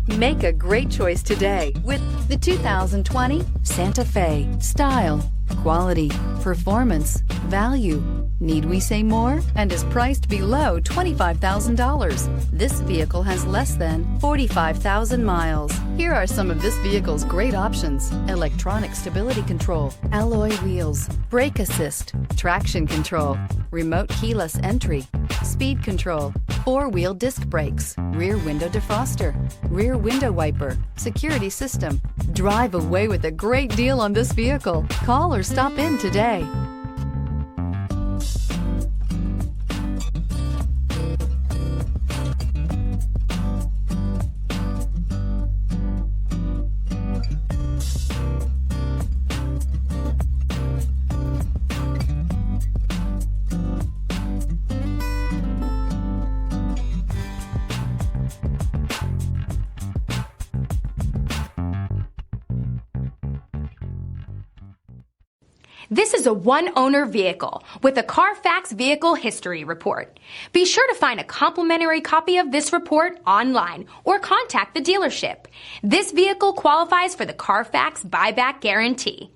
Make a great choice today with the 2020 Santa Fe. Style, quality, performance, value. Need we say more? And is priced below $25,000. This vehicle has less than 45,000 miles. Here are some of this vehicle's great options: electronic stability control, alloy wheels, brake assist, traction control, remote keyless entry, speed control, four-wheel disc brakes, rear window defroster, rear window wiper, security system. Drive away with a great deal on this vehicle. Call or stop in today. This is a one-owner vehicle with a Carfax Vehicle History Report. Be sure to find a complimentary copy of this report online or contact the dealership. This vehicle qualifies for the Carfax Buyback Guarantee.